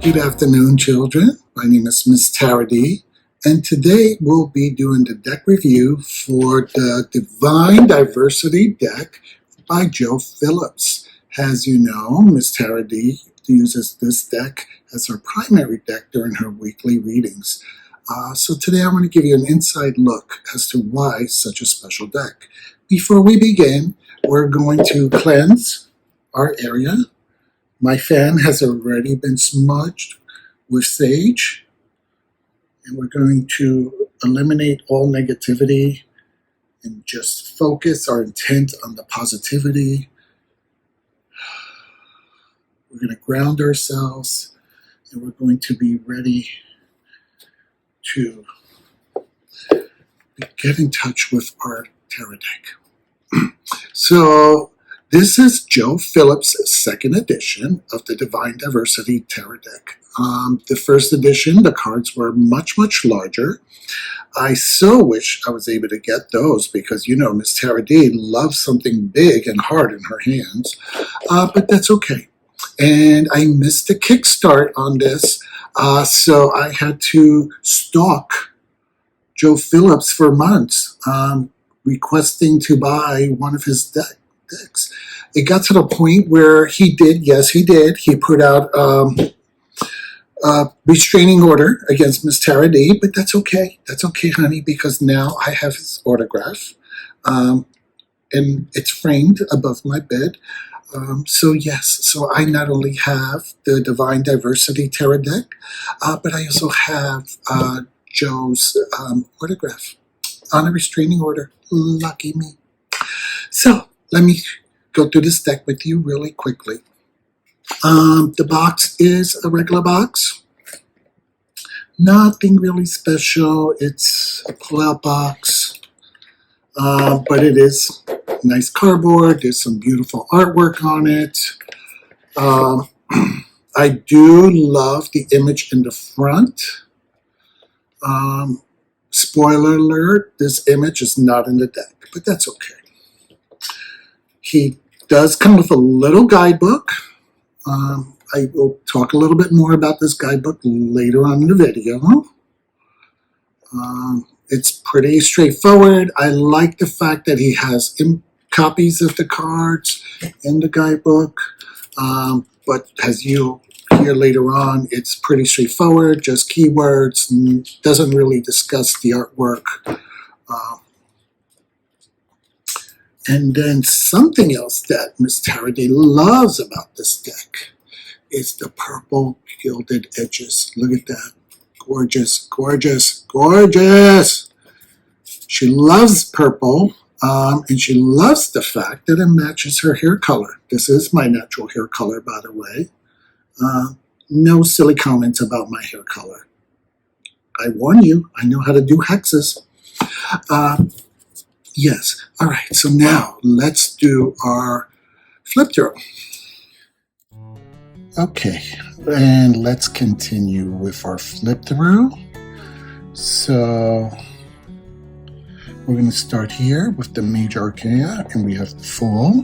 Good afternoon, children. My name is Miss Tara D, and today we'll be doing the deck review for the Divine Diversity deck by Joe Phillips. As you know, Miss Tara D uses this deck as her primary deck during her weekly readings. So today I'm going to give you an inside look as to why such a special deck. Before we begin, we're going to cleanse our area. My fan has already been smudged with sage, and we're going to eliminate all negativity and just focus our intent on the positivity. We're going to ground ourselves, and we're going to be ready to get in touch with our tarot deck. So this is Joe Phillips' second edition of the Divine Diversity Tarot deck. The first edition, the cards were much, much larger. I so wish I was able to get those because, you know, Miss Tara D loves something big and hard in her hands, but that's okay. And I missed the kickstart on this, so I had to stalk Joe Phillips for months, requesting to buy one of his decks. It got to the point where he did, he put out a restraining order against Miss Tara D, but that's okay. That's okay, honey, because now I have his autograph, and it's framed above my bed. So I not only have the Divine Diversity Tarot deck, but I also have Joe's autograph on a restraining order. Lucky me. So let me go through this deck with you really quickly. The box is a regular box. Nothing really special. It's a pull-out box, but it is nice cardboard. There's some beautiful artwork on it. I do love the image in the front. Spoiler alert, this image is not in the deck, but that's okay. He does come with a little guidebook. I will talk a little bit more about this guidebook later on in the video. It's pretty straightforward. I like the fact that he has copies of the cards in the guidebook, but as you'll hear later on, it's pretty straightforward, just keywords, and doesn't really discuss the artwork. And then something else that Miss Tara D loves about this deck is the purple gilded edges. Look at that. Gorgeous, gorgeous, gorgeous. She loves purple, and she loves the fact that it matches her hair color. This is my natural hair color, by the way. No silly comments about my hair color. I warn you, I know how to do hexes. Yes. All right. So now let's do our flip through. Okay. And let's continue with our flip through. So we're going to start here with the Major Arcana, and we have the Fool,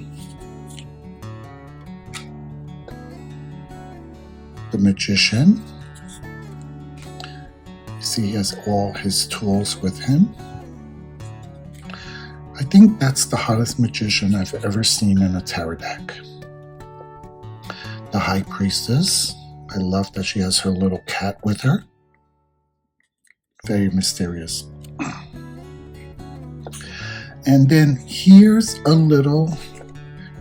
the Magician. You see he has all his tools with him. I think that's the hottest magician I've ever seen in a tarot deck. The High Priestess. I love that she has her little cat with her. Very mysterious. And then here's a little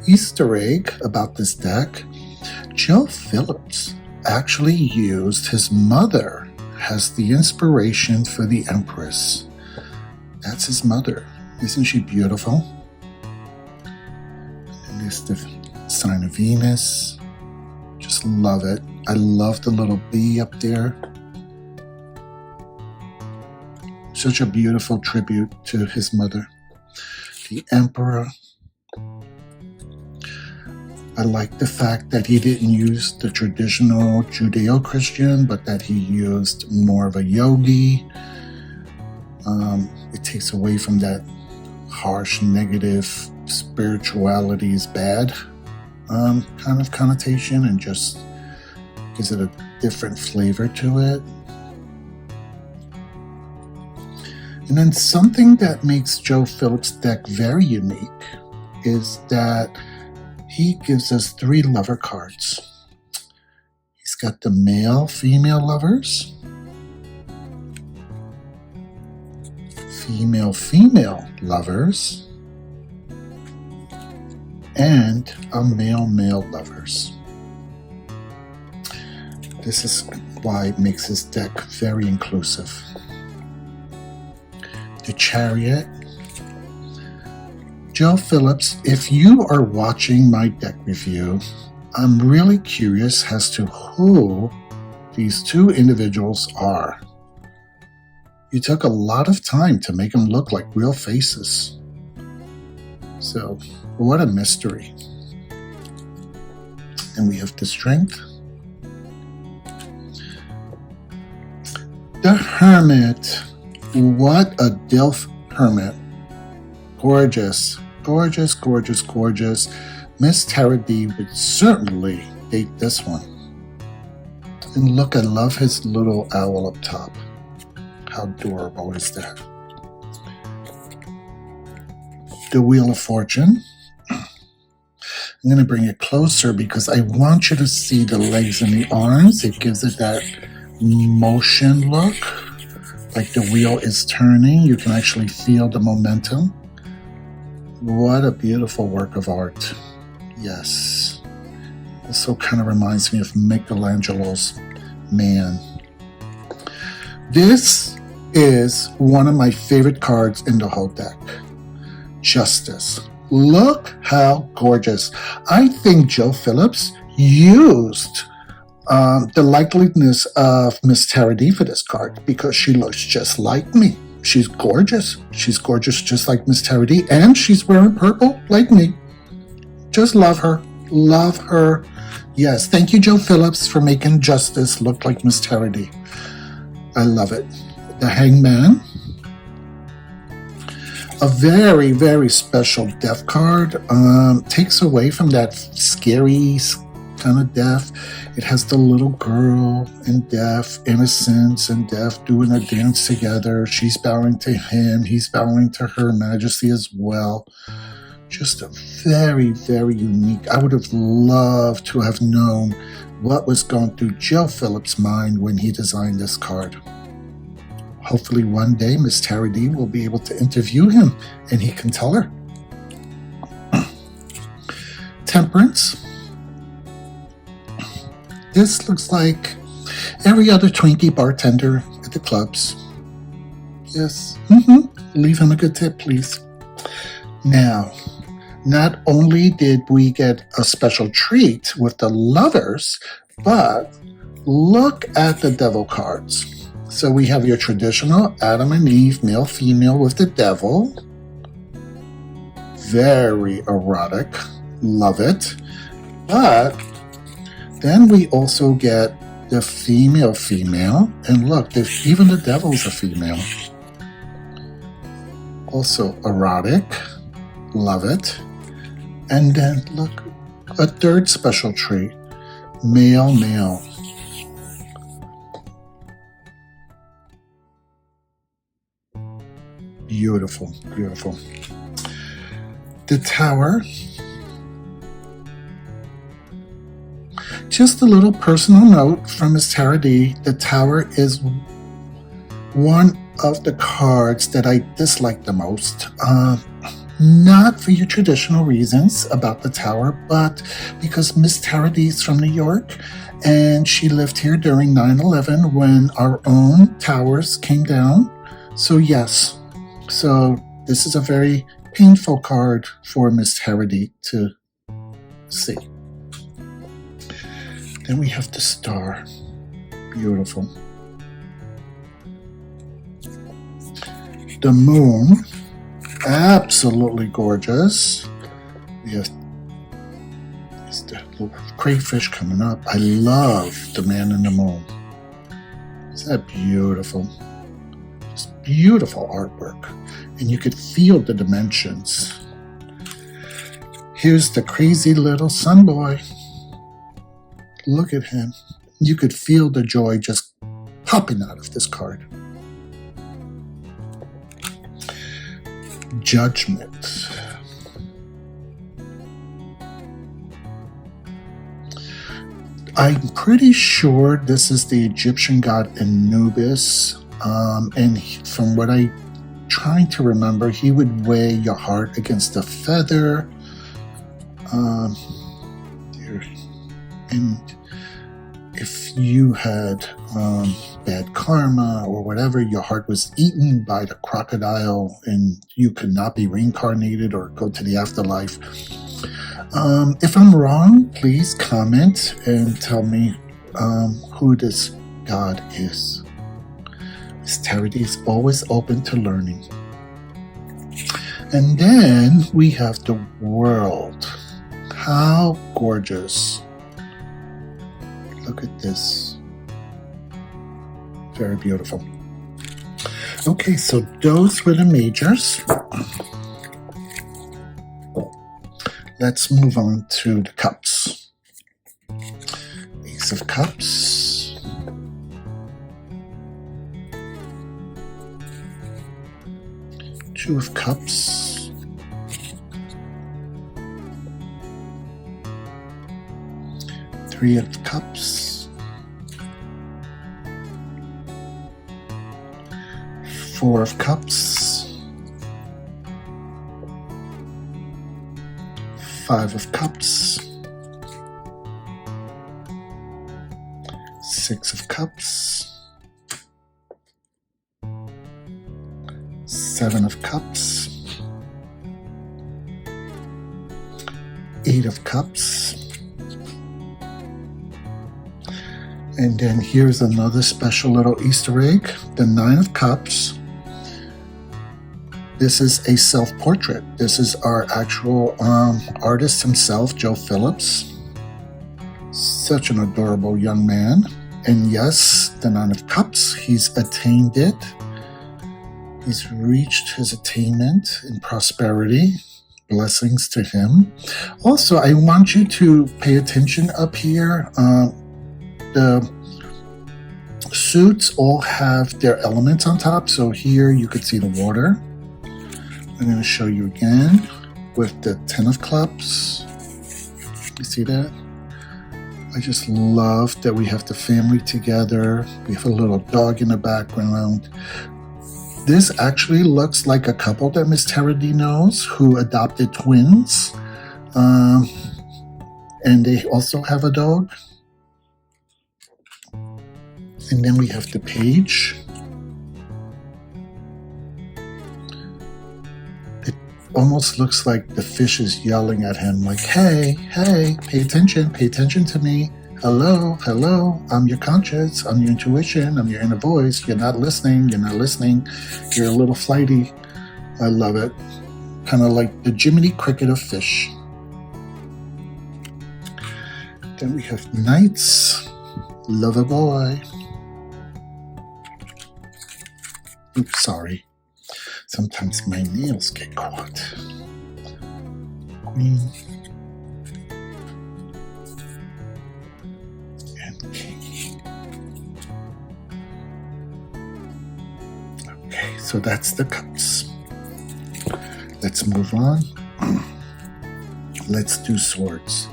Easter egg about this deck. Joe Phillips actually used his mother as the inspiration for the Empress. That's his mother. Isn't she beautiful? And there's the sign of Venus. Just love it. I love the little bee up there. Such a beautiful tribute to his mother. The Emperor. I like the fact that he didn't use the traditional Judeo-Christian, but that he used more of a yogi. It takes away from that harsh, negative, spirituality is bad kind of connotation, and just Gives it a different flavor to it. And then something that makes Joe Phillips' deck very unique is that he gives us 3 lover cards. He's got the male, female lovers, female, female lovers, and a male, male lovers. This is why it makes his deck very inclusive. The Chariot. Joe Phillips, if you are watching my deck review, I'm really curious as to who these 2 individuals are. You took a lot of time to make them look like real faces. So, what a mystery. And we have the Strength. The Hermit. What a DILF Hermit. Gorgeous. Gorgeous, gorgeous, gorgeous. Miss Tara D would certainly date this one. And look, I love his little owl up top. How adorable is that? The Wheel of Fortune. I'm going to bring it closer because I want you to see the legs and the arms. It gives it that motion look, like the wheel is turning. You can actually feel the momentum. What a beautiful work of art. Yes. Also kind of reminds me of Michelangelo's Man. This is one of my favorite cards in the whole deck. Justice. Look how gorgeous. I think Joe Phillips used the likeliness of Miss Tara D for this card because she looks just like me. She's gorgeous. She's gorgeous just like Miss Tara D, and she's wearing purple like me. Just love her. Love her. Yes, thank you, Joe Phillips, for making Justice look like Miss Tara D. I love it. The Hangman. A very, very special death card. Takes away from that scary kind of death. It has the little girl and death, innocence and death doing a dance together. She's bowing to him. He's bowing to Her Majesty as well. Just a very, very unique. I would have loved to have known what was going through Joe Phillips' mind when he designed this card. Hopefully one day Miss Tara D will be able to interview him and he can tell her. Temperance. This looks like every other Twinkie bartender at the clubs. Yes. Leave him a good tip, please. Now, not only did we get a special treat with the lovers, but look at the devil cards. So we have your traditional Adam and Eve, male, female with the devil. Very erotic. Love it. But then we also get the female. And look, even the devil's a female. Also erotic. Love it. And then look, a third special treat. Male. Beautiful, beautiful. The Tower. Just a little personal note from Miss Tara D. The Tower is one of the cards that I dislike the most. Not for your traditional reasons about the Tower, but because Miss Tara D is from New York and she lived here during 9/11 when our own towers came down. So yes, so this is a very painful card for Miss Tara D to see. Then we have the Star. Beautiful. The Moon. Absolutely gorgeous. We have the little crayfish coming up. I love the Man in the Moon. Isn't that beautiful? Just beautiful artwork. And you could feel the dimensions. Here's the crazy little sun boy. Look at him. You could feel the joy just popping out of this card. Judgment. I'm pretty sure this is the Egyptian god Anubis, and from what I'm trying to remember, he would weigh your heart against a feather. And if you had bad karma or whatever, your heart was eaten by the crocodile and you could not be reincarnated or go to the afterlife. If I'm wrong, please comment and tell me who this god is. This tarot is always open to learning. And then we have the world. How gorgeous. Look at this. Very beautiful. Okay, so those were the majors. Let's move on to the cups. Ace of Cups. Two of Cups. Three of Cups. Four of Cups. Five of Cups. Six of Cups. Seven of Cups. Eight of Cups. And then here's another special little Easter egg, the Nine of Cups. This is a self-portrait. This is our actual artist himself, Joe Phillips. Such an adorable young man. And yes, the Nine of Cups, he's attained it. He's reached his attainment in prosperity. Blessings to him. Also, I want you to pay attention up here. The suits all have their elements on top. So here you could see the water. I'm going to show you again with the 10 of Clubs. You see that? I just love that we have the family together. We have a little dog in the background. This actually looks like a couple that Miss Terady knows who adopted twins. And they also have a dog. And then we have the page. It almost looks like the fish is yelling at him like, hey, pay attention to me. Hello, I'm your conscience, I'm your intuition, I'm your inner voice. You're not listening, you're a little flighty. I love it. Kind of like the Jiminy Cricket of fish. Then we have Knights, Lover Boy. Oops, sorry. Sometimes my nails get caught. Queen. And King. Okay, so that's the cups. Let's move on. Let's do swords.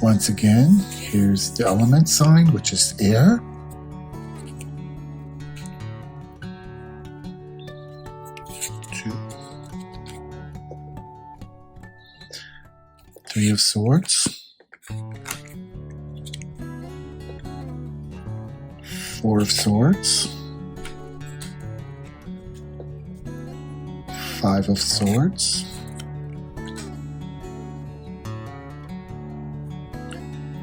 Once again, here's the element sign, which is air. Three of Swords, Four of Swords, Five of Swords,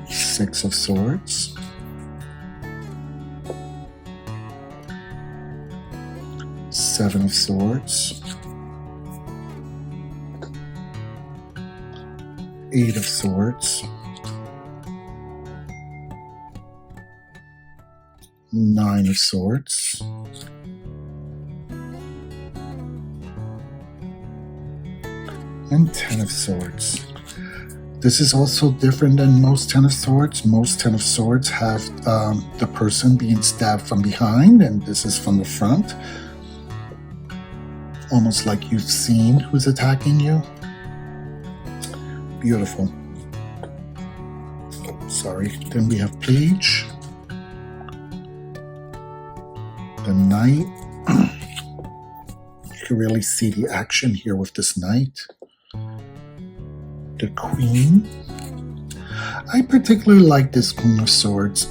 Six of Swords, Seven of Swords, Eight of Swords, Nine of Swords, and 10 of Swords. This is also different than most Ten of Swords. Most Ten of Swords have the person being stabbed from behind, and this is from the front. Almost like you've seen who's attacking you. Beautiful. Sorry. Then we have Page. The Knight. You can really see the action here with this Knight. The Queen. I particularly like this Queen of Swords.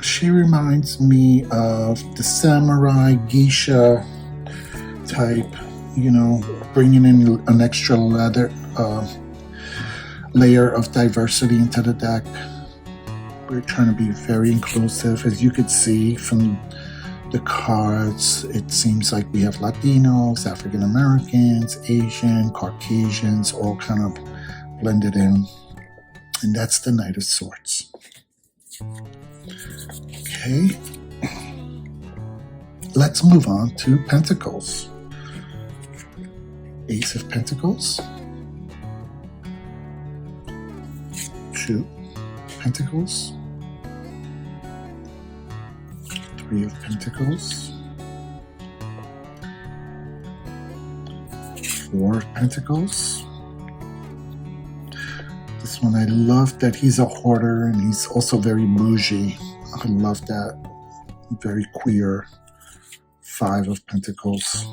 She reminds me of the samurai geisha type, you know, bringing in an extra layer of diversity into the deck. We're trying to be very inclusive. As you could see from the cards, it seems like we have Latinos, African Americans, Asian, Caucasians, all kind of blended in. And that's the Knight of Swords. Okay. Let's move on to Pentacles. Ace of Pentacles. 2 Pentacles. 3 of Pentacles. 4 of Pentacles. This one, I love that he's a hoarder and he's also very bougie. I love that. Very queer. 5 of Pentacles.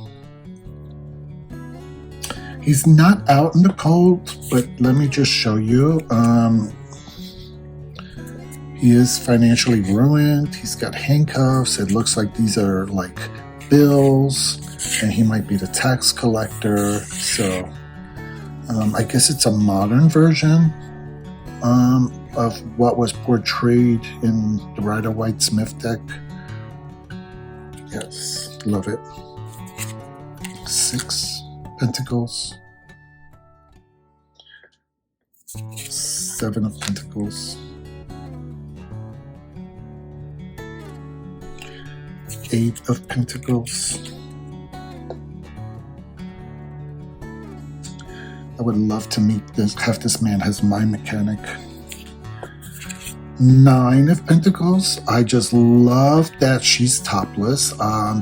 He's not out in the cold, but let me just show you. He is financially ruined. He's got handcuffs. It looks like these are like bills, and he might be the tax collector. So I guess it's a modern version of what was portrayed in the Rider-Waite-Smith deck. Yes, love it. 6 Pentacles. 7 of Pentacles. 8 of Pentacles. I would love to have this man as my mechanic. 9 of Pentacles. I just love that she's topless.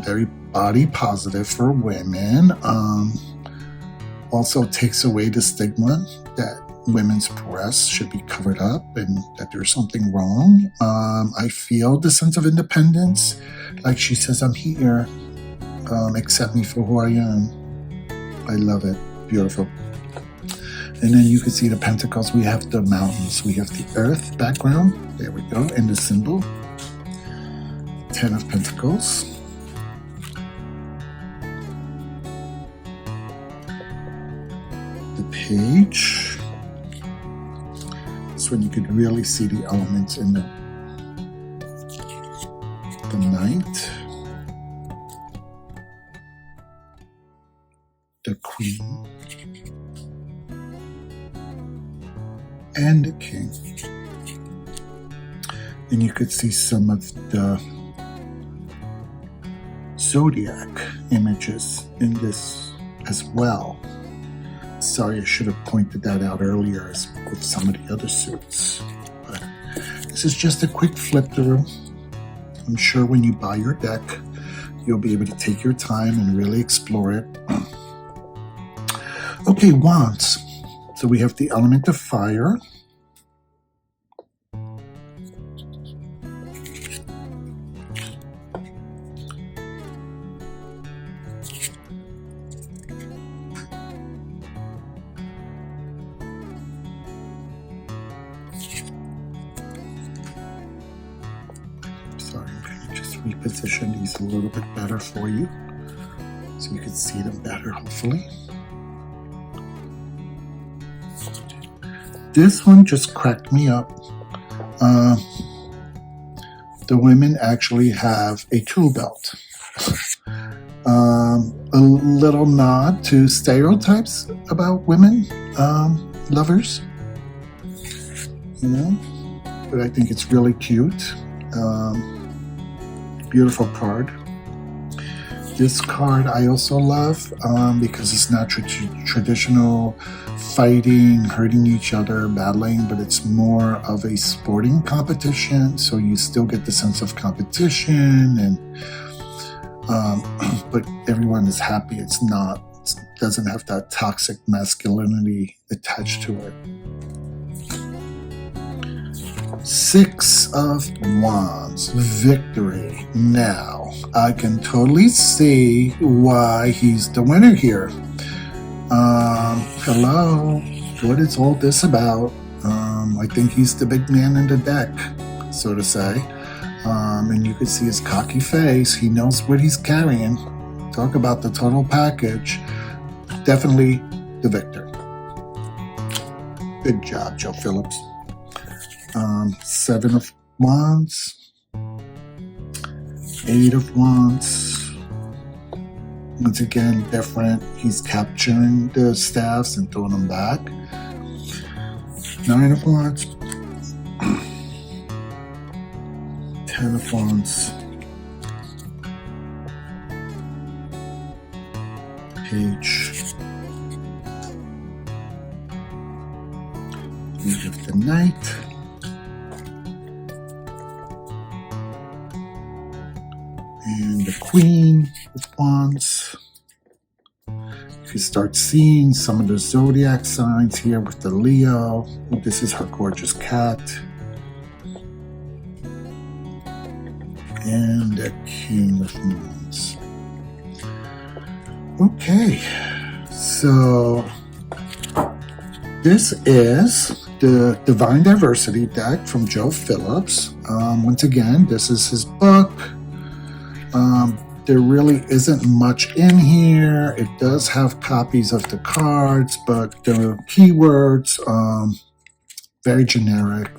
Very body positive for women. Also takes away the stigma that women's breasts should be covered up and that there's something wrong. I feel the sense of independence. Like she says, I'm here. Accept me for who I am. I love it. Beautiful. And then you can see the pentacles. We have the mountains. We have the earth background. There we go. And the symbol. 10 of Pentacles. The page. This one you could really see the elements in the Knight. The Queen. And the King. And you could see some of the zodiac images in this as well. Sorry, I should have pointed that out earlier with some of the other suits. But this is just a quick flip through. I'm sure when you buy your deck, you'll be able to take your time and really explore it. Okay, wands. So we have the element of fire. Sorry, I'm going to just reposition these a little bit better for you so you can see them better, hopefully. This one just cracked me up. The women actually have a tool belt. A little nod to stereotypes about women lovers, you know, but I think it's really cute. Beautiful card. This card I also love because it's not traditional fighting, hurting each other, battling, but it's more of a sporting competition. So you still get the sense of competition, and but everyone is happy. It doesn't have that toxic masculinity attached to it. 6 of Wands, victory. Now, I can totally see why he's the winner here. Hello, what is all this about? I think he's the big man in the deck, so to say. And you can see his cocky face. He knows what he's carrying. Talk about the total package. Definitely the victor. Good job, Joe Phillips. 7 of Wands, 8 of Wands. Once again, different. He's capturing the staffs and throwing them back. 9 of Wands, 10 of Wands, Page, 8 of the Knight, and the Queen of Wands. You start seeing some of the zodiac signs here with the Leo. This is her gorgeous cat. And the King of Moons. Okay, so this is the Divine Diversity deck from Joe Phillips. Once again, this is his book. There really isn't much in here. It does have copies of the cards, but the keywords, very generic,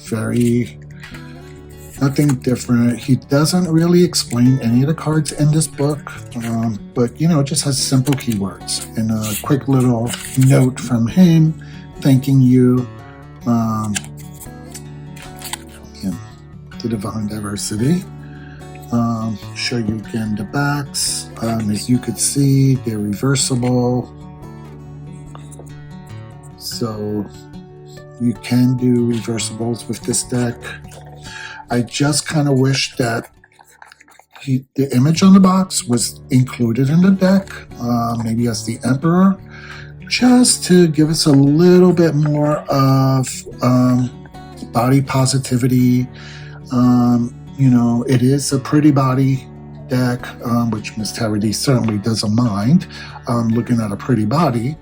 nothing different. He doesn't really explain any of the cards in this book, but it just has simple keywords and a quick little note from him thanking you. The Divine Diversity. Show you again the backs. As you could see, they're reversible, so you can do reversibles with this deck. I just kind of wish that the image on the box was included in the deck, maybe as the Emperor, just to give us a little bit more of body positivity. It is a pretty body deck, which Miss Tarady certainly doesn't mind looking at a pretty body,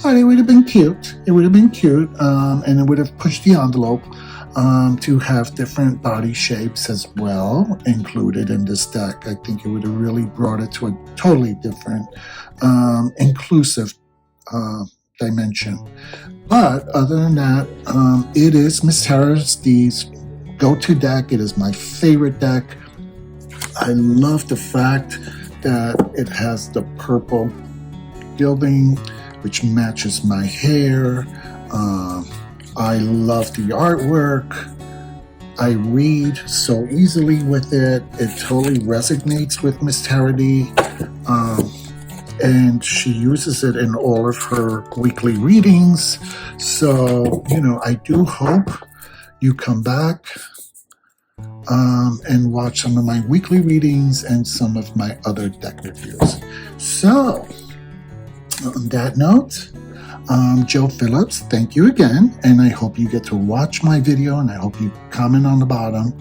but it would have been cute. It would have been cute, and it would have pushed the envelope to have different body shapes as well included in this deck. I think it would have really brought it to a totally different, inclusive dimension. But other than that, it is Miss Tarady's go-to deck. It is my favorite deck. I love the fact that it has the purple gilding, which matches my hair. I love the artwork. I read so easily with it. It totally resonates with Miss Tarady. And she uses it in all of her weekly readings. So, I do hope you come back and watch some of my weekly readings and some of my other deck reviews. So, on that note, Joe Phillips, thank you again, and I hope you get to watch my video, and I hope you comment on the bottom,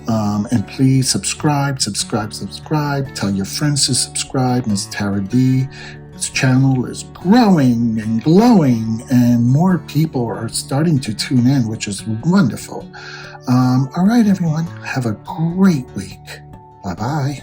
and please subscribe, tell your friends to subscribe. Miss Tara D, this channel is growing and glowing, and more people are starting to tune in, which is wonderful. All right, everyone, have a great week. Bye-bye.